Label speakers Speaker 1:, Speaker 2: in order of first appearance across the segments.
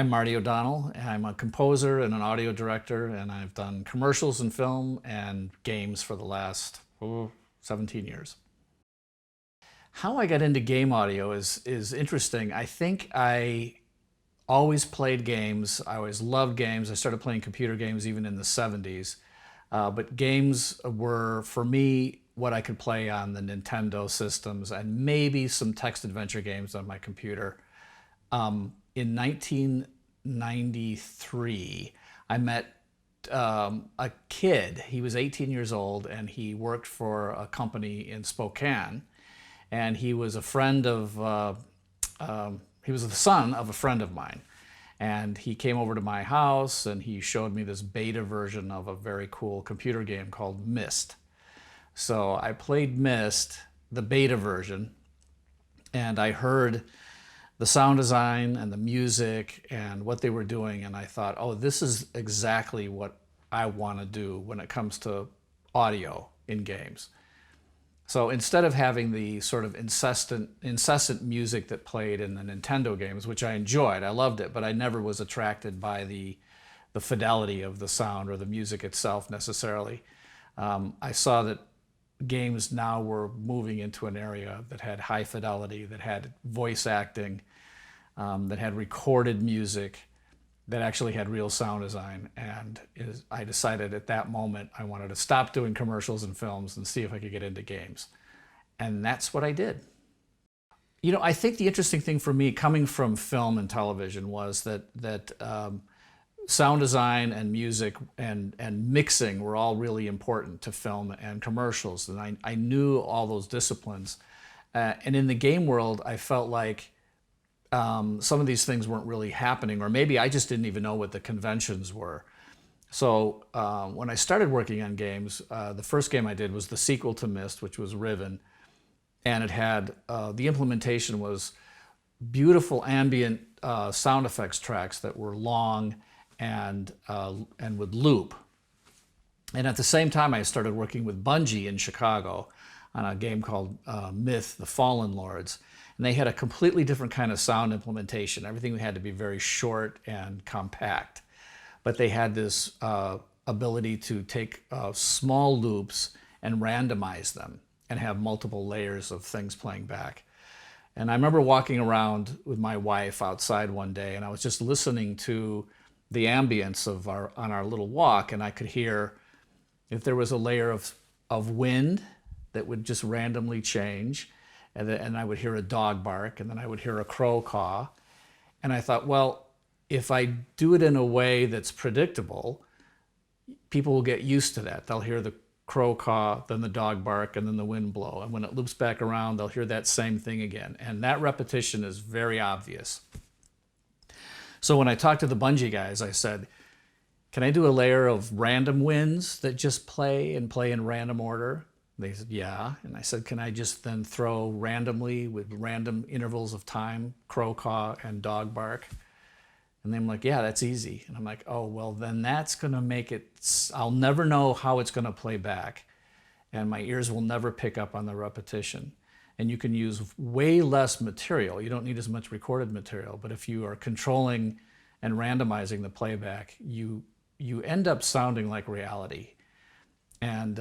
Speaker 1: I'm Marty O'Donnell. I'm a composer and an audio director, and I've done commercials and film and games for the last 17 years. How I got into game audio is interesting. I think I always played games. I always loved games. I started playing computer games even in the 70s. But games were, for me, what I could play on the Nintendo systems and maybe some text adventure games on my computer. In 1993, I met a kid. He was 18 years old and he worked for a company in Spokane. And he was a friend of, he was the son of a friend of mine. And he came over to my house and he showed me this beta version of a very cool computer game called Myst. So I played Myst, the beta version, and I heard the sound design and the music and what they were doing, and I thought, oh, this is exactly what I want to do when it comes to audio in games. So instead of having the sort of incessant music that played in the Nintendo games, which I enjoyed, I loved it, but I never was attracted by the fidelity of the sound or the music itself necessarily. I saw that games now were moving into an area that had high fidelity, that had voice acting, that had recorded music, that actually had real sound design. And I decided at that moment I wanted to stop doing commercials and films and see if I could get into games. And that's what I did. You know, I think the interesting thing for me coming from film and television was that sound design and music and mixing were all really important to film and commercials. And I knew all those disciplines. And in the game world, I felt like some of these things weren't really happening, or maybe I just didn't even know what the conventions were. So when I started working on games, the first game I did was the sequel to Myst, which was Riven. And it had, the implementation was beautiful ambient sound effects tracks that were long and would loop. And at the same time, I started working with Bungie in Chicago on a game called Myth: The Fallen Lords. And they had a completely different kind of sound implementation. Everything had to be very short and compact. But they had this ability to take small loops and randomize them and have multiple layers of things playing back. And I remember walking around with my wife outside one day, and I was just listening to the ambience of on our little walk, and I could hear if there was a layer of wind that would just randomly change, and I would hear a dog bark, and then I would hear a crow caw. And I thought, well, if I do it in a way that's predictable, people will get used to that. They'll hear the crow caw, then the dog bark, and then the wind blow. And when it loops back around, they'll hear that same thing again. And that repetition is very obvious. So when I talked to the Bungie guys, I said, can I do a layer of random winds that just play in random order? They said, yeah. And I said, can I just then throw randomly with random intervals of time, crow caw and dog bark? And they're like, yeah, that's easy. And I'm like, oh, well, then that's going to make it, I'll never know how it's going to play back. And my ears will never pick up on the repetition. And you can use way less material. You don't need as much recorded material. But if you are controlling and randomizing the playback, you end up sounding like reality. And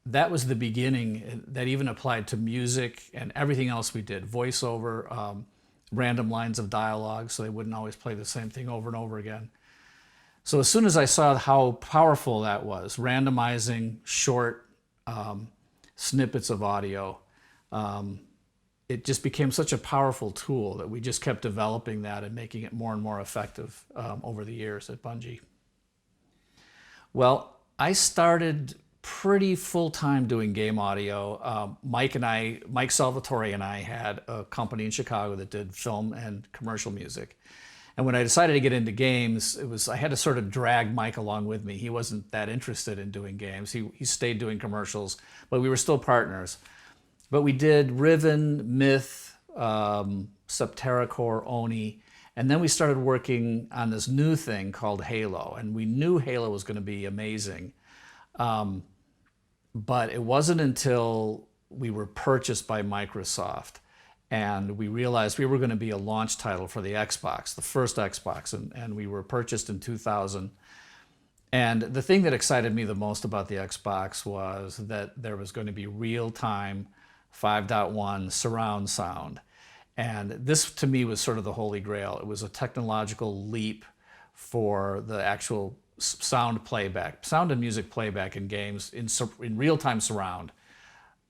Speaker 1: that was the beginning. That even applied to music and everything else we did. Voiceover, random lines of dialogue, so they wouldn't always play the same thing over and over again. So as soon as I saw how powerful that was, randomizing short snippets of audio, it just became such a powerful tool that we just kept developing that and making it more and more effective over the years at Bungie. Well, I started pretty full-time doing game audio. Mike Salvatore and I had a company in Chicago that did film and commercial music. And when I decided to get into games, I had to sort of drag Mike along with me. He wasn't that interested in doing games. He stayed doing commercials, but we were still partners. But we did Riven, Myth, Septerra Core, Oni, and then we started working on this new thing called Halo. And we knew Halo was going to be amazing. But it wasn't until we were purchased by Microsoft and we realized we were going to be a launch title for the Xbox, the first Xbox, and we were purchased in 2000. And the thing that excited me the most about the Xbox was that there was going to be real-time 5.1 surround sound. And this, to me, was sort of the holy grail. It was a technological leap for the actual sound playback. Sound and music playback in games in real-time surround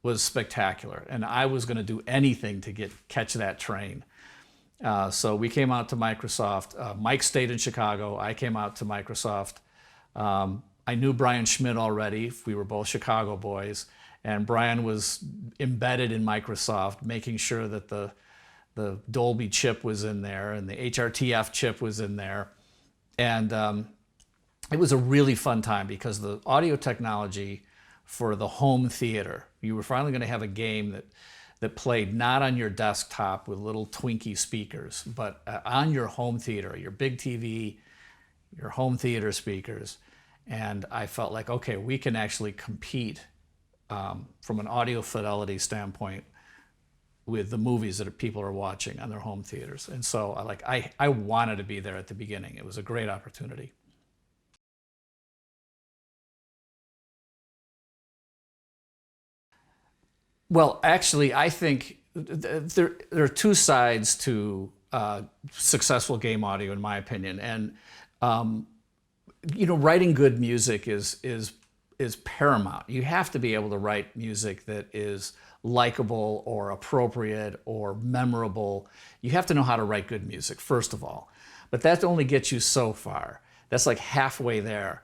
Speaker 1: was spectacular. And I was going to do anything to catch that train. So we came out to Microsoft. Mike stayed in Chicago. I came out to Microsoft. I knew Brian Schmidt already. We were both Chicago boys. And Brian was embedded in Microsoft, making sure that the Dolby chip was in there and the HRTF chip was in there. And it was a really fun time because the audio technology for the home theater, you were finally going to have a game that played not on your desktop with little Twinkie speakers, but on your home theater, your big TV, your home theater speakers. And I felt like, okay, we can actually compete from an audio fidelity standpoint with the movies that people are watching on their home theaters. And so I wanted to be there at the beginning. It was a great opportunity. Well, actually, I think there are two sides to successful game audio, in my opinion. And writing good music is paramount. You have to be able to write music that is likable or appropriate or memorable. You have to know how to write good music, first of all. But that only gets you so far. That's like halfway there.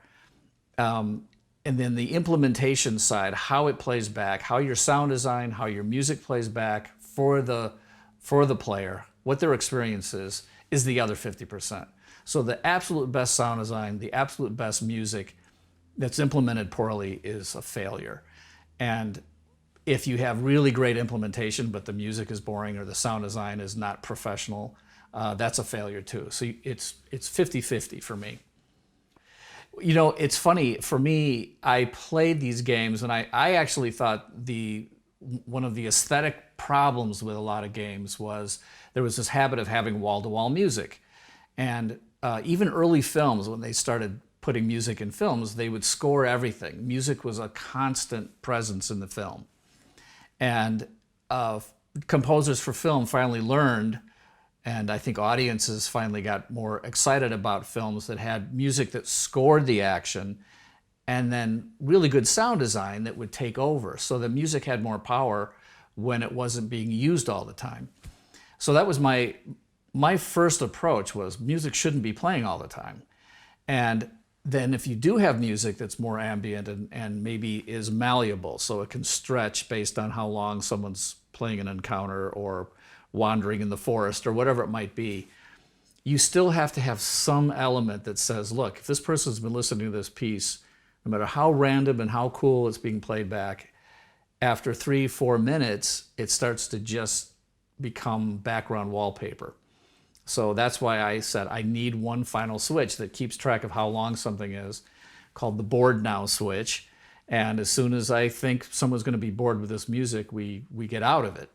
Speaker 1: And then the implementation side, how it plays back, how your sound design, how your music plays back for the player, what their experience is the other 50%. So the absolute best sound design, the absolute best music that's implemented poorly is a failure. And if you have really great implementation, but the music is boring or the sound design is not professional, that's a failure too. So it's 50-50 for me. It's funny, for me, I played these games and I actually thought one of the aesthetic problems with a lot of games was there was this habit of having wall-to-wall music. And even early films, when they started putting music in films, they would score everything. Music was a constant presence in the film. And composers for film finally learned, and I think audiences finally got more excited about films that had music that scored the action and then really good sound design that would take over. So the music had more power when it wasn't being used all the time. So that was my first approach, was music shouldn't be playing all the time. And then if you do have music that's more ambient and maybe is malleable, so it can stretch based on how long someone's playing an encounter or wandering in the forest or whatever it might be, you still have to have some element that says, look, if this person's been listening to this piece, no matter how random and how cool it's being played back, after 3-4 minutes, it starts to just become background wallpaper. So that's why I said I need one final switch that keeps track of how long something is, called the bored now switch. And as soon as I think someone's going to be bored with this music, we get out of it.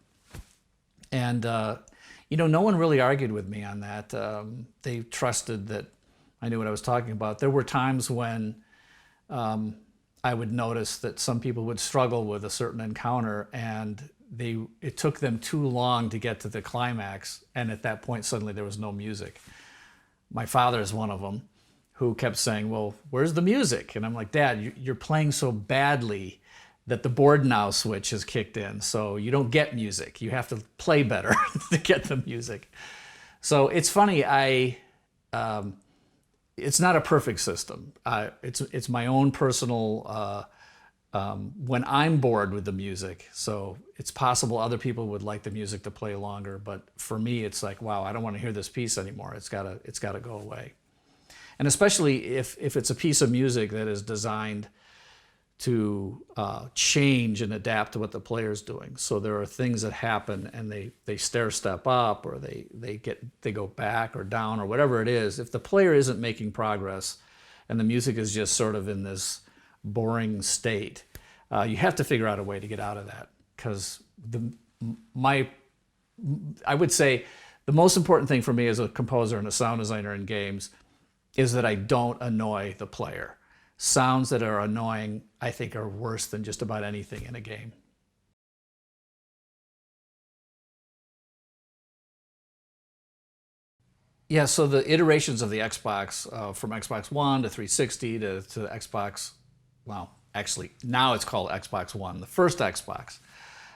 Speaker 1: And, no one really argued with me on that. They trusted that I knew what I was talking about. There were times when I would notice that some people would struggle with a certain encounter and it took them too long to get to the climax. And at that point, suddenly there was no music. My father is one of them who kept saying, well, where's the music? And I'm like, Dad, you're playing so badly that the board now switch has kicked in. So you don't get music. You have to play better to get the music. So it's funny, it's not a perfect system. It's my own personal, when I'm bored with the music. So it's possible other people would like the music to play longer, but for me, it's like, wow, I don't want to hear this piece anymore. It's gotta go away. And especially if it's a piece of music that is designed to change and adapt to what the player's doing. So there are things that happen and they stair step up or they go back or down or whatever it is. If the player isn't making progress and the music is just sort of in this boring state, you have to figure out a way to get out of that, because my I would say the most important thing for me as a composer and a sound designer in games is that I don't annoy the player. Sounds that are annoying, I think, are worse than just about anything in a game. Yeah, so the iterations of the Xbox, from Xbox One to 360 to Xbox, well, actually, now it's called Xbox One, the first Xbox.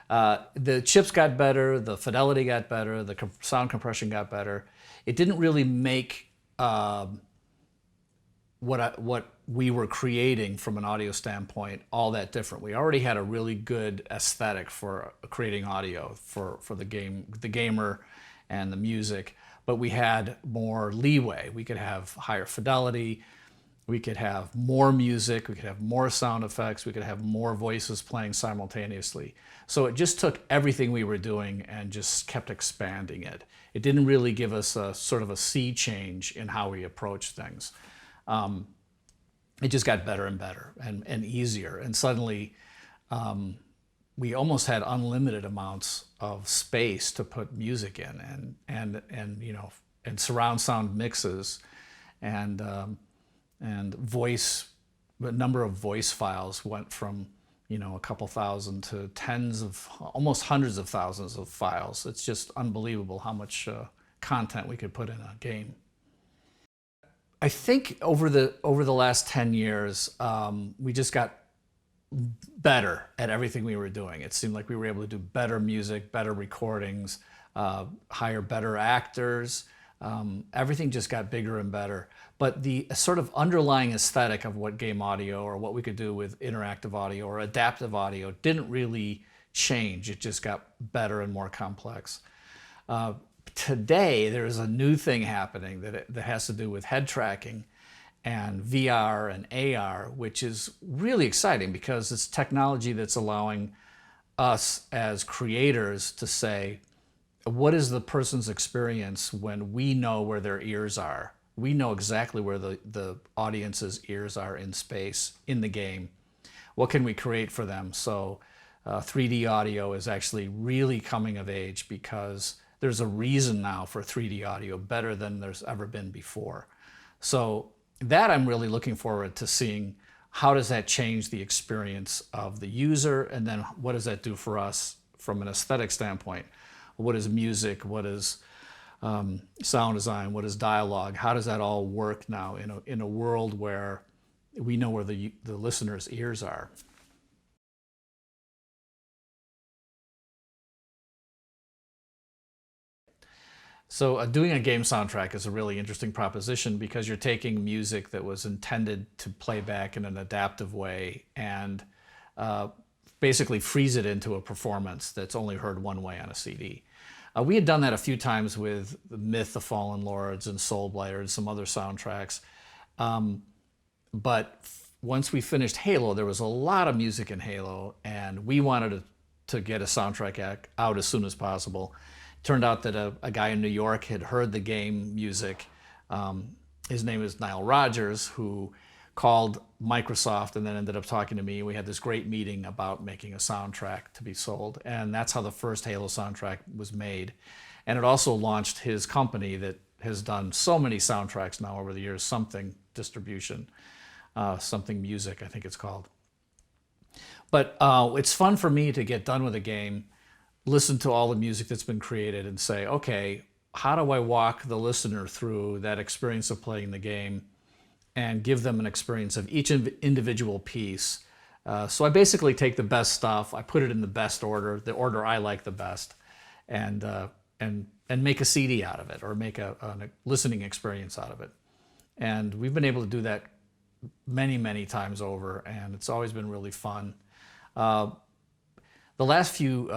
Speaker 1: The chips got better, the fidelity got better, the sound compression got better. It didn't really make what we were creating from an audio standpoint all that different. We already had a really good aesthetic for creating audio for the gamer and the music, but we had more leeway. We could have higher fidelity, we could have more music, we could have more sound effects, we could have more voices playing simultaneously. So it just took everything we were doing and just kept expanding it. It didn't really give us a sort of a sea change in how we approach things. It just got better and better and easier. And suddenly we almost had unlimited amounts of space to put music in and you know, and surround sound mixes and voice, the number of voice files went from, you know, a couple thousand to tens of, almost hundreds of thousands of files. It's just unbelievable how much content we could put in a game. I think over the last 10 years, we just got better at everything we were doing. It seemed like we were able to do better music, better recordings, hire better actors. Everything just got bigger and better. But the sort of underlying aesthetic of what game audio or what we could do with interactive audio or adaptive audio didn't really change. It just got better and more complex. Today, there's a new thing happening that has to do with head tracking and VR and AR, which is really exciting because it's technology that's allowing us as creators to say, what is the person's experience when we know where their ears are? We know exactly where the audience's ears are in space, in the game. What can we create for them? So 3D audio is actually really coming of age because there's a reason now for 3D audio better than there's ever been before. So that I'm really looking forward to seeing how does that change the experience of the user, and then what does that do for us from an aesthetic standpoint? What is music? What is sound design? What is dialogue? How does that all work now in a world where we know where the listener's ears are? So doing a game soundtrack is a really interesting proposition because you're taking music that was intended to play back in an adaptive way and basically freeze it into a performance that's only heard one way on a CD. We had done that a few times with The Myth, The Fallen Lords, and Soul Blighter and some other soundtracks. But once we finished Halo, there was a lot of music in Halo, and we wanted to get a soundtrack out as soon as possible. Turned out that a guy in New York had heard the game music. His name is Nile Rodgers, who called Microsoft and then ended up talking to me. We had this great meeting about making a soundtrack to be sold. And that's how the first Halo soundtrack was made. And it also launched his company that has done so many soundtracks now over the years, Something Distribution, Something Music, I think it's called. But it's fun for me to get done with a game, listen to all the music that's been created and say, okay, how do I walk the listener through that experience of playing the game and give them an experience of each individual piece? So I basically take the best stuff, I put it in the best order, the order I like the best, and make a CD out of it or make a listening experience out of it. And we've been able to do that many, many times over, and it's always been really fun. The last few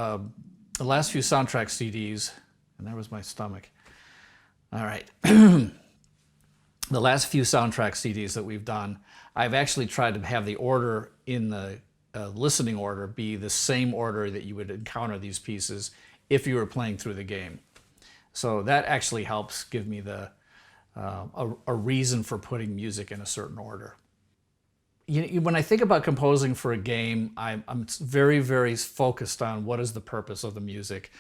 Speaker 1: soundtrack CDs, and there was my stomach. All right. The last few soundtrack CDs that we've done, I've actually tried to have the order in the listening order be the same order that you would encounter these pieces if you were playing through the game. So that actually helps give me a reason for putting music in a certain order. When I think about composing for a game, I'm very, very focused on what is the purpose of the music.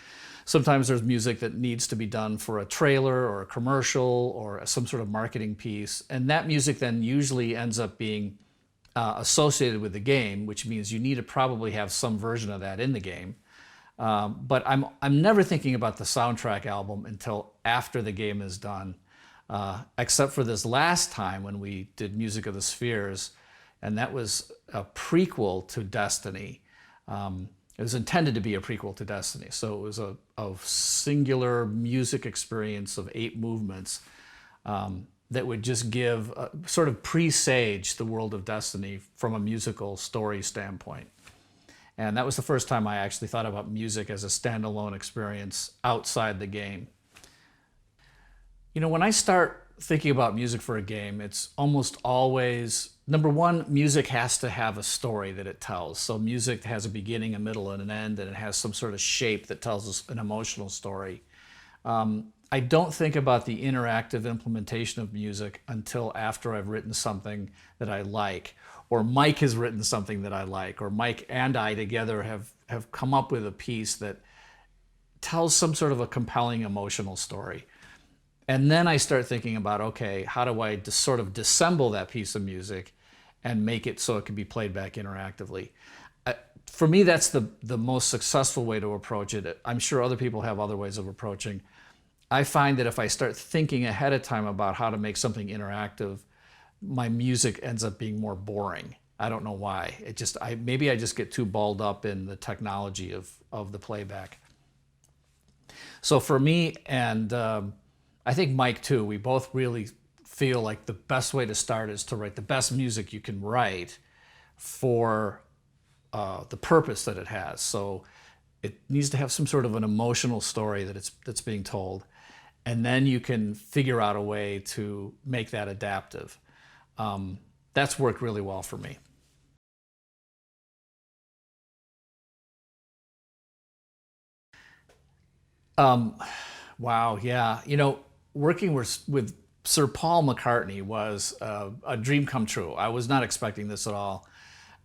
Speaker 1: Sometimes there's music that needs to be done for a trailer or a commercial or some sort of marketing piece. And that music then usually ends up being associated with the game, which means you need to probably have some version of that in the game. But I'm never thinking about the soundtrack album until after the game is done, except for this last time when we did Music of the Spheres, and that was a prequel to Destiny. It was intended to be a prequel to Destiny, so it was a singular music experience of 8 movements that would just give sort of presage the world of Destiny from a musical story standpoint. And that was the first time I actually thought about music as a standalone experience outside the game. You know, when I start thinking about music for a game, it's almost always, number one, music has to have a story that it tells. So music has a beginning, a middle, and an end, and it has some sort of shape that tells us an emotional story. I don't think about the interactive implementation of music until after I've written something that I like, or Mike has written something that I like, or Mike and I together have come up with a piece that tells some sort of a compelling emotional story. And then I start thinking about, okay, how do I just sort of disassemble that piece of music and make it so it can be played back interactively? For me, that's the most successful way to approach it. I'm sure other people have other ways of approaching. I find that if I start thinking ahead of time about how to make something interactive, my music ends up being more boring. I don't know why. Maybe I just get too balled up in the technology of the playback. So for me, and I think Mike too, we both really feel like the best way to start is to write the best music you can write for the purpose that it has. So it needs to have some sort of an emotional story that's being told. And then you can figure out a way to make that adaptive. That's worked really well for me. Wow, yeah. You know, working with Sir Paul McCartney was a dream come true. I was not expecting this at all.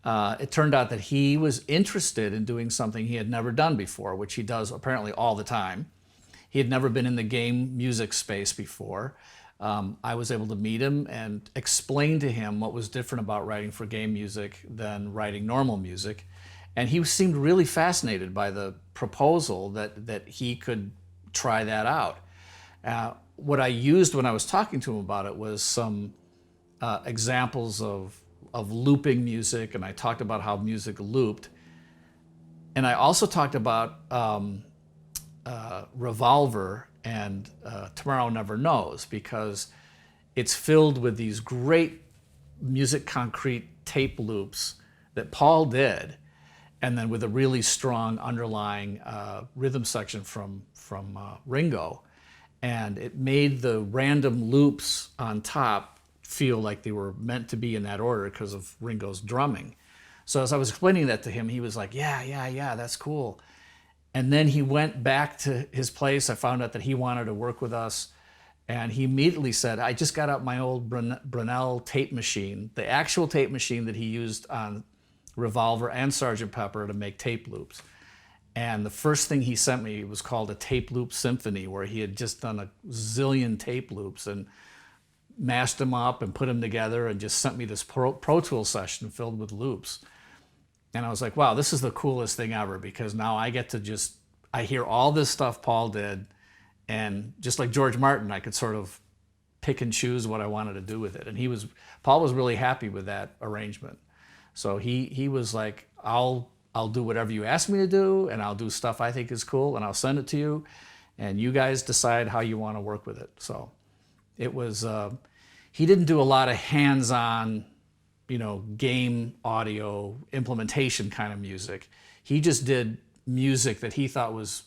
Speaker 1: It turned out that he was interested in doing something he had never done before, which he does apparently all the time. He had never been in the game music space before. I was able to meet him and explain to him what was different about writing for game music than writing normal music. And he seemed really fascinated by the proposal that he could try that out. What I used when I was talking to him about it was some examples of looping music, and I talked about how music looped. And I also talked about Revolver and Tomorrow Never Knows, because it's filled with these great music concrete tape loops that Paul did, and then with a really strong underlying rhythm section from Ringo. And it made the random loops on top feel like they were meant to be in that order because of Ringo's drumming. So as I was explaining that to him, he was like, yeah, that's cool. And then he went back to his place. I found out that he wanted to work with us. And he immediately said, I just got out my old Brunel tape machine, the actual tape machine that he used on Revolver and Sgt. Pepper to make tape loops. And the first thing he sent me was called a tape loop symphony, where he had just done a zillion tape loops and mashed them up and put them together and just sent me this Pro Tools session filled with loops. And I was like, wow, this is the coolest thing ever, because now I get to I hear all this stuff Paul did, and just like George Martin, I could sort of pick and choose what I wanted to do with it. And Paul was really happy with that arrangement. So he was like, I'll do whatever you ask me to do, and I'll do stuff I think is cool, and I'll send it to you, and you guys decide how you want to work with it. So it was, he didn't do a lot of hands-on, game audio implementation kind of music. He just did music that he thought was,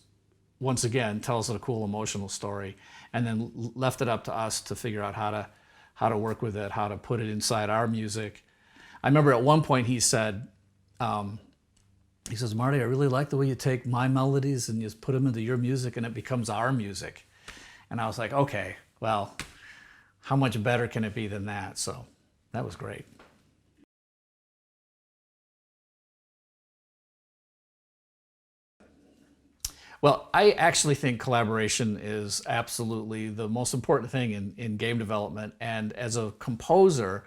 Speaker 1: once again, tells a cool emotional story, and then left it up to us to figure out how to work with it, how to put it inside our music. I remember at one point he said, he says, Marty, I really like the way you take my melodies and you just put them into your music and it becomes our music. And I was like, okay, well, how much better can it be than that? So that was great. Well, I actually think collaboration is absolutely the most important thing in game development. And as a composer,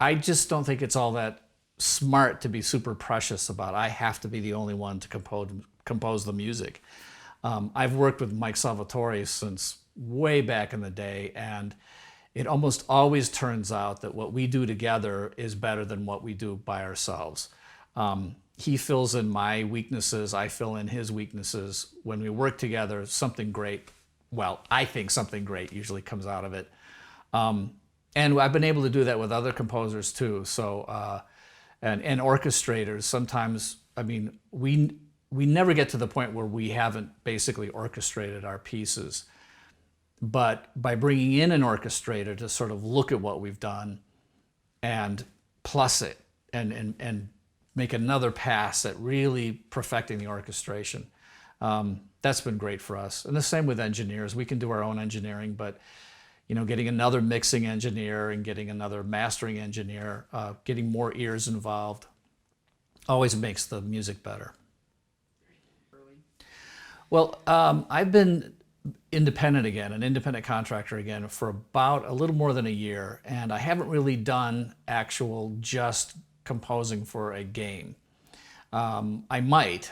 Speaker 1: I just don't think it's all that smart to be super precious about I have to be the only one to compose the music. I've worked with Mike Salvatore since way back in the day, and it almost always turns out that what we do together is better than what we do by ourselves. He fills in my weaknesses, I fill in his weaknesses. When we work together, something great, well, I think something great usually comes out of it. And I've been able to do that with other composers too. So, and orchestrators, sometimes, I mean, we never get to the point where we haven't basically orchestrated our pieces. But by bringing in an orchestrator to sort of look at what we've done and plus it and make another pass at really perfecting the orchestration, that's been great for us. And the same with engineers. We can do our own engineering, but getting another mixing engineer and getting another mastering engineer, getting more ears involved, always makes the music better. Well, I've been independent again, an independent contractor again, for about a little more than a year, and I haven't really done actual just composing for a game. I might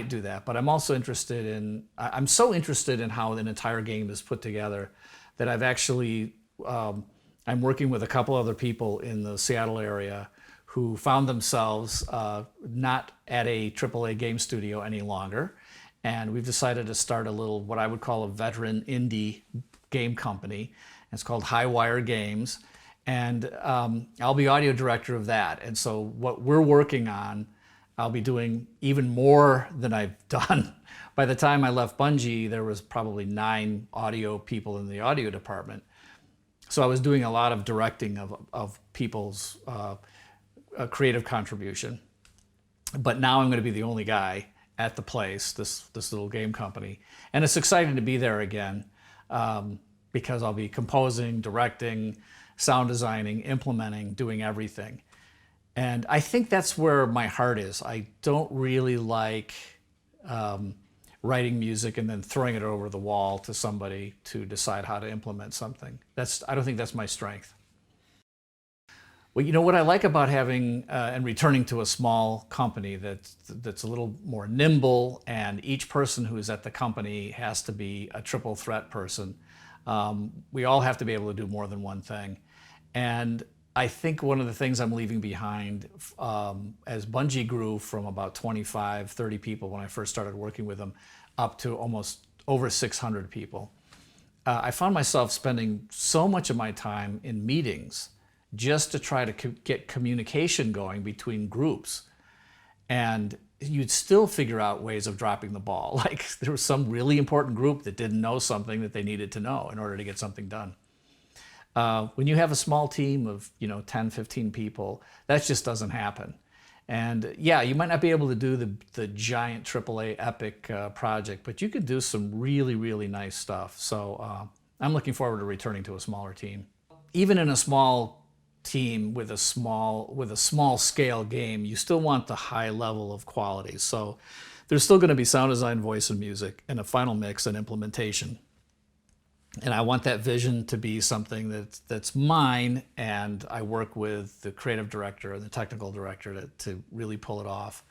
Speaker 1: do that, but I'm also interested in, I'm so interested in how an entire game is put together that I've actually, I'm working with a couple other people in the Seattle area who found themselves not at a AAA game studio any longer. And we've decided to start a little, what I would call a veteran indie game company. It's called Highwire Games. And I'll be audio director of that. And so what we're working on, I'll be doing even more than I've done. By the time I left Bungie, there was probably 9 audio people in the audio department. So I was doing a lot of directing of people's creative contribution. But now I'm going to be the only guy at the place, this little game company. And it's exciting to be there again because I'll be composing, directing, sound designing, implementing, doing everything. And I think that's where my heart is. I don't really like writing music and then throwing it over the wall to somebody to decide how to implement something. I don't think that's my strength. Well, what I like about having and returning to a small company that's a little more nimble, and each person who is at the company has to be a triple threat person. We all have to be able to do more than one thing. And I think one of the things I'm leaving behind as Bungie grew from about 25, 30 people when I first started working with them up to almost over 600 people, I found myself spending so much of my time in meetings just to try to get communication going between groups. And you'd still figure out ways of dropping the ball. Like there was some really important group that didn't know something that they needed to know in order to get something done. When you have a small team of 10, 15 people, that just doesn't happen. And yeah, you might not be able to do the giant AAA epic project, but you could do some really, really nice stuff. So I'm looking forward to returning to a smaller team. Even in a small team with a small scale game, you still want the high level of quality. So there's still going to be sound design, voice, and music, and a final mix and implementation. And I want that vision to be something that's mine, and I work with the creative director and the technical director to really pull it off.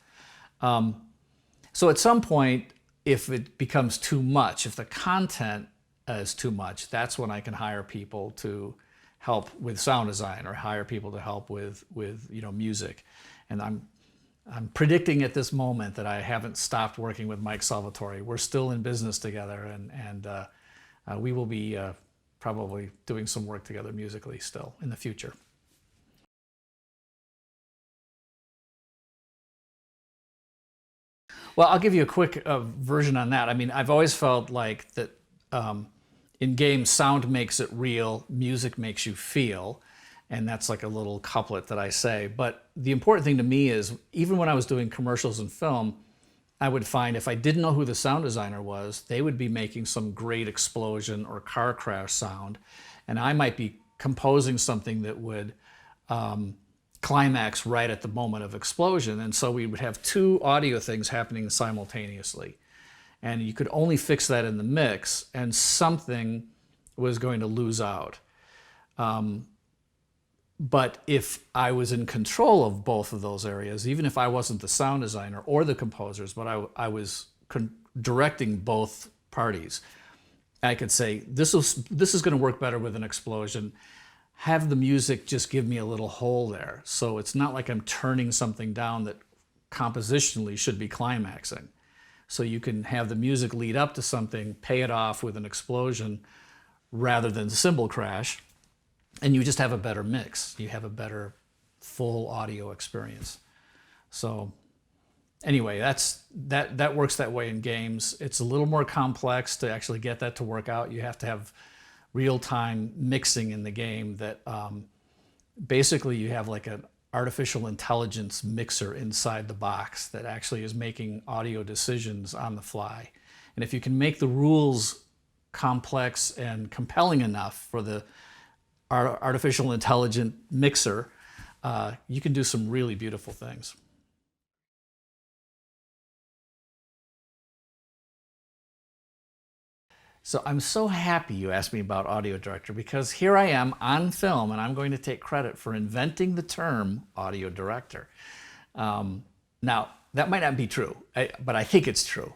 Speaker 1: So at some point, if it becomes too much, if the content is too much, that's when I can hire people to help with sound design or hire people to help with music. And I'm predicting at this moment that I haven't stopped working with Mike Salvatore. We're still in business together, and we will be probably doing some work together musically still in the future. Well, I'll give you a quick version on that. I mean, I've always felt like that in games, sound makes it real, music makes you feel, and that's like a little couplet that I say. But the important thing to me is, even when I was doing commercials and film, I would find if I didn't know who the sound designer was, they would be making some great explosion or car crash sound, and I might be composing something that would climax right at the moment of explosion. And so we would have 2 audio things happening simultaneously. And you could only fix that in the mix, and something was going to lose out. But if I was in control of both of those areas, even if I wasn't the sound designer or the composers, but I was directing both parties, I could say, this is going to work better with an explosion. Have the music just give me a little hole there. So it's not like I'm turning something down that compositionally should be climaxing. So you can have the music lead up to something, pay it off with an explosion rather than the cymbal crash, and you just have a better mix. You have a better full audio experience. So anyway, that works that way in games. It's a little more complex to actually get that to work out. You have to have real-time mixing in the game that basically you have like an artificial intelligence mixer inside the box that actually is making audio decisions on the fly. And if you can make the rules complex and compelling enough for the artificial intelligent mixer, you can do some really beautiful things. So I'm so happy you asked me about audio director, because here I am on film and I'm going to take credit for inventing the term audio director. Now, that might not be true, but I think it's true.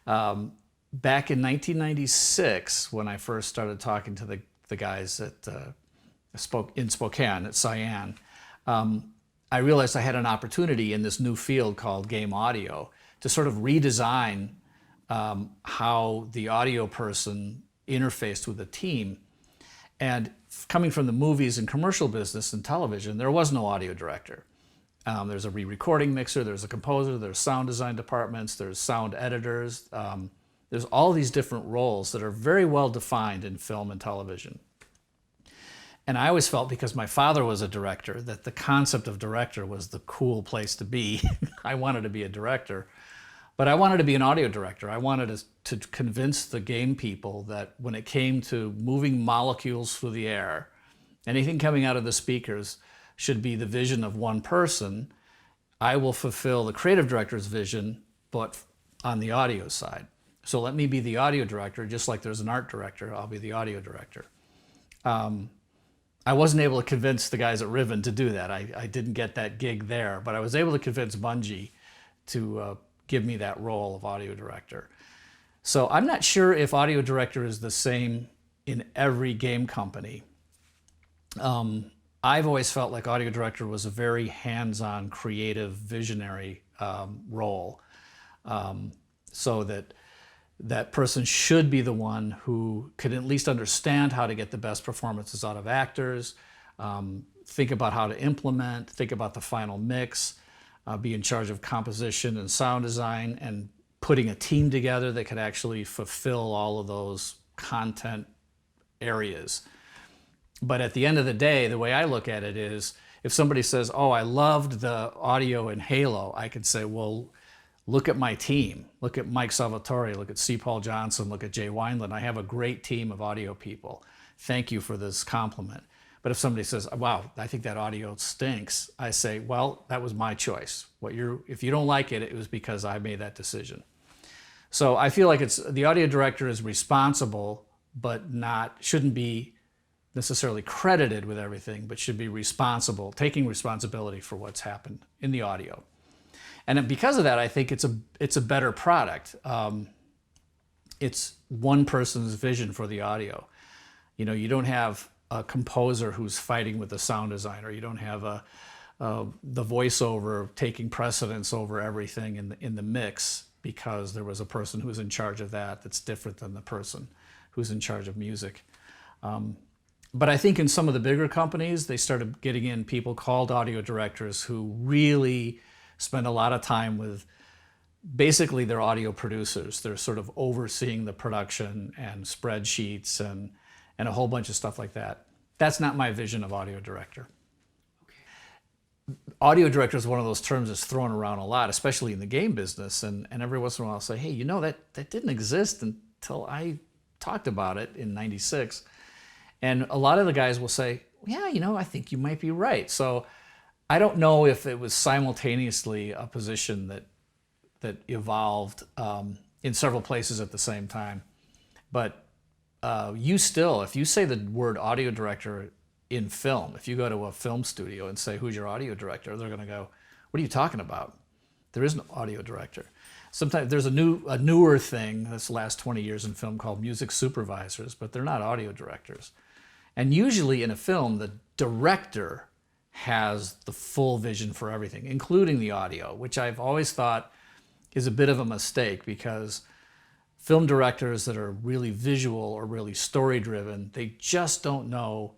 Speaker 1: Back in 1996, when I first started talking to the guys in Spokane at Cyan, I realized I had an opportunity in this new field called game audio to sort of redesign how the audio person interfaced with the team. And coming from the movies and commercial business and television, there was no audio director. There's a re-recording mixer, there's a composer, there's sound design departments, there's sound editors. There's all these different roles that are very well defined in film and television. And I always felt, because my father was a director, that the concept of director was the cool place to be. I wanted to be a director. But I wanted to be an audio director. I wanted to convince the game people that when it came to moving molecules through the air, anything coming out of the speakers should be the vision of one person. I will fulfill the creative director's vision, but on the audio side. So let me be the audio director, just like there's an art director, I'll be the audio director. I wasn't able to convince the guys at Riven to do that. I didn't get that gig there, but I was able to convince Bungie to give me that role of audio director. So I'm not sure if audio director is the same in every game company. I've always felt like audio director was a very hands-on, creative, visionary role. So that person should be the one who could at least understand how to get the best performances out of actors, think about how to implement, think about the final mix, be in charge of composition and sound design, and putting a team together that could actually fulfill all of those content areas. But at the end of the day, the way I look at it is, if somebody says, oh, I loved the audio in Halo, I could say, well, look at my team. Look at Mike Salvatore, look at C. Paul Johnson, look at Jay Wineland. I have a great team of audio people. Thank you for this compliment. But if somebody says, wow, I think that audio stinks, I say, well, that was my choice. If you don't like it, it was because I made that decision. So I feel like the audio director is responsible, but shouldn't be necessarily credited with everything, but should be responsible, taking responsibility for what's happened in the audio. And because of that, I think it's a better product. It's one person's vision for the audio. You don't have a composer who's fighting with the sound designer. You don't have the voiceover taking precedence over everything in the mix, because there was a person who's in charge of that's different than the person who's in charge of music. But I think in some of the bigger companies, they started getting in people called audio directors who really spend a lot of time with basically their audio producers. They're sort of overseeing the production and spreadsheets and a whole bunch of stuff like that. That's not my vision of audio director. Okay. Audio director is one of those terms that's thrown around a lot, especially in the game business. And every once in a while I'll say, hey, that didn't exist until I talked about it in '96. And a lot of the guys will say, yeah, I think you might be right. So I don't know if it was simultaneously a position that evolved in several places at the same time. But you still, if you say the word audio director in film, if you go to a film studio and say, who's your audio director? They're going to go, what are you talking about? There is no audio director. Sometimes there's a newer thing that's the last 20 years in film called music supervisors, but they're not audio directors. And usually in a film, the director has the full vision for everything, including the audio, which I've always thought is a bit of a mistake, because film directors that are really visual or really story-driven, they just don't know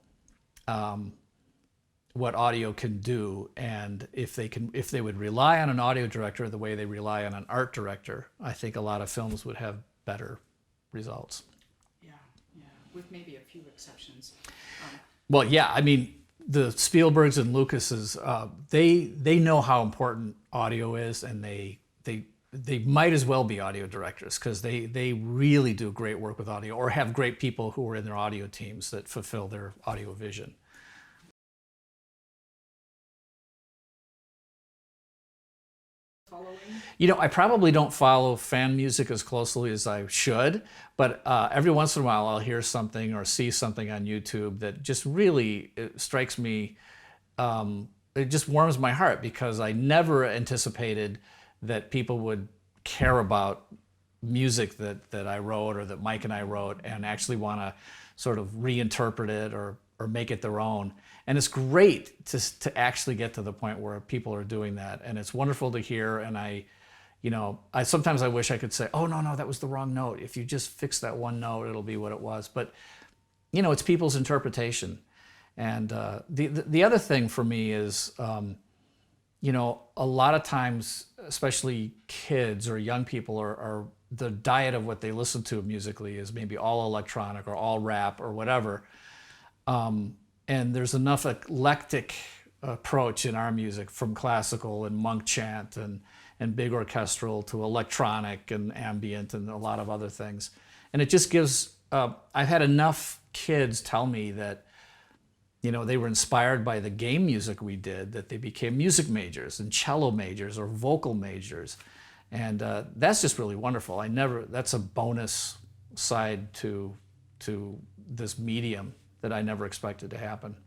Speaker 1: what audio can do. And if they would rely on an audio director the way they rely on an art director, I think a lot of films would have better results.
Speaker 2: Yeah, with maybe a few exceptions.
Speaker 1: Well, yeah, I mean, the Spielbergs and Lucases, they know how important audio is, and they might as well be audio directors, because they really do great work with audio, or have great people who are in their audio teams that fulfill their audio vision. You know, I probably don't follow fan music as closely as I should, but every once in a while I'll hear something or see something on YouTube that just really strikes me. It just warms my heart, because I never anticipated that people would care about music that I wrote or that Mike and I wrote, and actually want to sort of reinterpret it or make it their own. And it's great to actually get to the point where people are doing that, and it's wonderful to hear. And I sometimes I wish I could say, oh no, that was the wrong note. If you just fix that one note, it'll be what it was. But it's people's interpretation. And the other thing for me is, a lot of times, especially kids or young people, are the diet of what they listen to musically is maybe all electronic or all rap or whatever. And there's enough eclectic approach in our music, from classical and monk chant and big orchestral to electronic and ambient and a lot of other things. And it just gives, I've had enough kids tell me that, they were inspired by the game music we did, that they became music majors and cello majors or vocal majors. And that's just really wonderful. That's a bonus side to this medium that I never expected to happen.